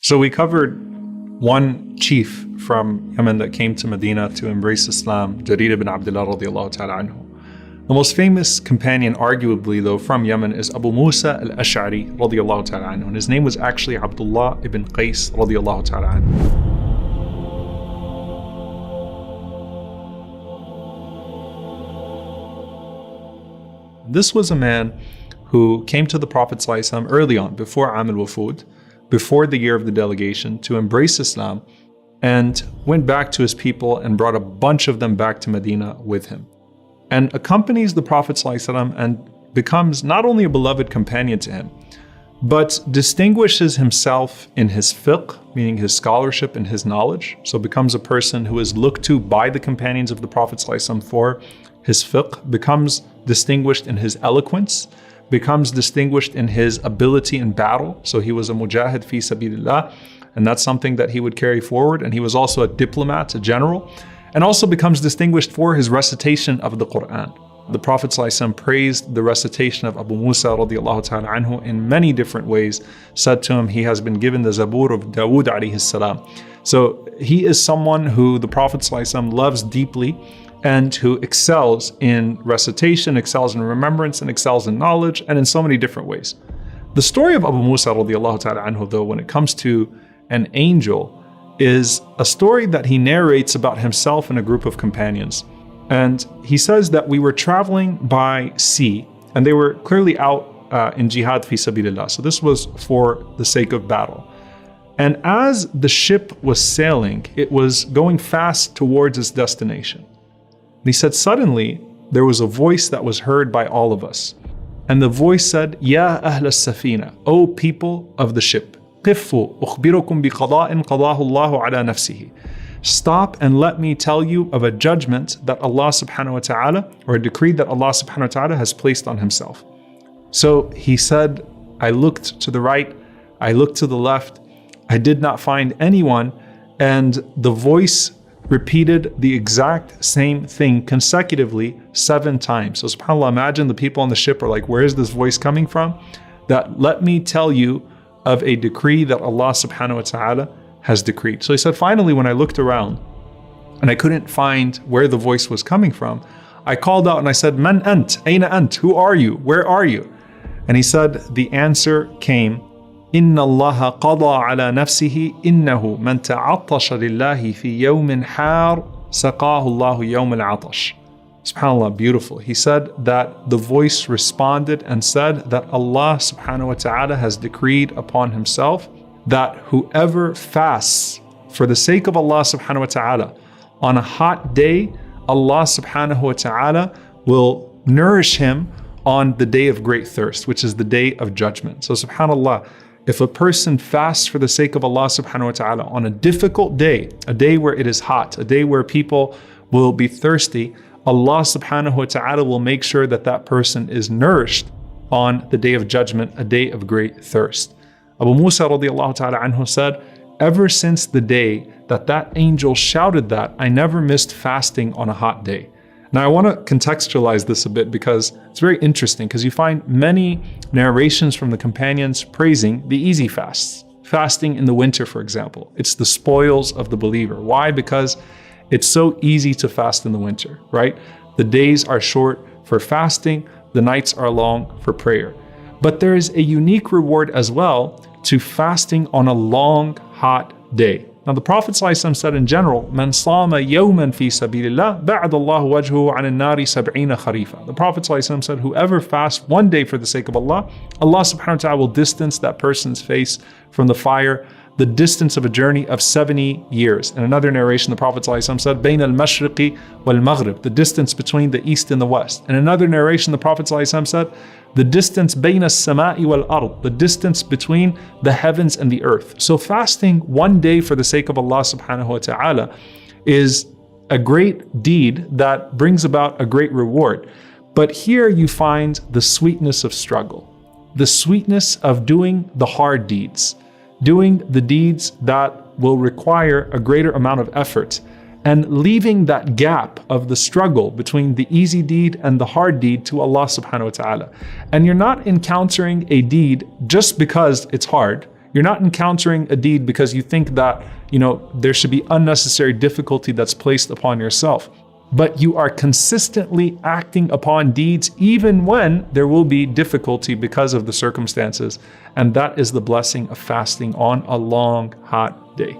So we covered one chief from Yemen that came to Medina to embrace Islam, Jarir ibn Abdullah radiallahu ta'ala anhu. The most famous companion, arguably though, from Yemen is Abu Musa al-Ash'ari radiallahu ta'ala anhu. And his name was actually Abdullah ibn Qais radiallahu ta'ala anhu. This was a man who came to the Prophet ﷺ early on, before Am al-Wufud, before the year of the delegation, to embrace Islam, and went back to his people and brought a bunch of them back to Medina with him, and accompanies the Prophet ﷺ and becomes not only a beloved companion to him, but distinguishes himself in his fiqh, meaning his scholarship and his knowledge. So becomes a person who is looked to by the companions of the Prophet ﷺ for his fiqh, becomes distinguished in his eloquence, becomes distinguished in his ability in battle. So he was a mujahid fi sabilillah, and that's something that he would carry forward. And he was also a diplomat, a general, and also becomes distinguished for his recitation of the Quran. The Prophet ﷺ praised the recitation of Abu Musa radiallahu ta'ala anhu in many different ways, said to him he has been given the Zabur of Dawood alayhi salam. So he is someone who the Prophet ﷺ loves deeply, and who excels in recitation, excels in remembrance, and excels in knowledge, and in so many different ways. The story of Abu Musa radiallahu ta'ala anhu, though, when it comes to an angel, is a story that he narrates about himself and a group of companions. And he says that we were traveling by sea, and they were clearly out in jihad fi sabilillah. So this was for the sake of battle. And as the ship was sailing, it was going fast towards its destination. He said, suddenly there was a voice that was heard by all of us. And the voice said, Ya ahl as-safina, O people of the ship, قفوا أخبركم بقضاء قضاه الله على نفسه. Stop and let me tell you of a judgment that Allah subhanahu wa ta'ala, or a decree that Allah subhanahu wa ta'ala has placed on himself. So he said, I looked to the right, I looked to the left, I did not find anyone, and the voice repeated the exact same thing consecutively 7 times. So subhanAllah, imagine the people on the ship are like, where is this voice coming from? That let me tell you of a decree that Allah subhanahu wa ta'ala has decreed. So he said, finally, when I looked around and I couldn't find where the voice was coming from, I called out and I said, Man ant? Aina ant? Who are you? Where are you? And he said, the answer came, إن الله قضى على نفسه إنه من تعطش لله في يوم حار سقاه الله يوم العطش. SubhanAllah, beautiful. He said that the voice responded and said that Allah subhanahu wa ta'ala has decreed upon himself that whoever fasts for the sake of Allah subhanahu wa ta'ala on a hot day, Allah subhanahu wa ta'ala will nourish him on the day of great thirst, which is the day of judgment. So subhanAllah, if a person fasts for the sake of Allah subhanahu wa ta'ala on a difficult day, a day where it is hot, a day where people will be thirsty, Allah subhanahu wa ta'ala will make sure that that person is nourished on the day of judgment, a day of great thirst. Abu Musa radiallahu ta'ala anhu said, ever since the day that that angel shouted that, I never missed fasting on a hot day. Now, I want to contextualize this a bit because it's very interesting, because you find many narrations from the companions praising the easy fasts. Fasting in the winter, for example. It's the spoils of the believer. Why? Because it's so easy to fast in the winter, right? The days are short for fasting, the nights are long for prayer. But there is a unique reward as well to fasting on a long, hot day. Now, the Prophet ﷺ said in general, Man sama yawman fi sabilillah, ba'ad Allahu wajhuhu 'an an-nari 70 kharifa. The Prophet ﷺ said, whoever fasts one day for the sake of Allah, Allah subhanahu wa ta'ala will distance that person's face from the fire, the distance of a journey of 70 years. In another narration, the Prophet ﷺ said, Bayn al-mashriqi wal-maghrib, the distance between the east and the west. In another narration, the Prophet ﷺ said, the distance bayna as-sama'i wal-ard, the distance between the heavens and the earth. So fasting one day for the sake of Allah subhanahu wa ta'ala is a great deed that brings about a great reward. But here you find the sweetness of struggle, the sweetness of doing the hard deeds, doing the deeds that will require a greater amount of effort, and leaving that gap of the struggle between the easy deed and the hard deed to Allah subhanahu wa ta'ala. And you're not encountering a deed just because it's hard. You're not encountering a deed because you think that, there should be unnecessary difficulty that's placed upon yourself. But you are consistently acting upon deeds even when there will be difficulty because of the circumstances. And that is the blessing of fasting on a long, hot day.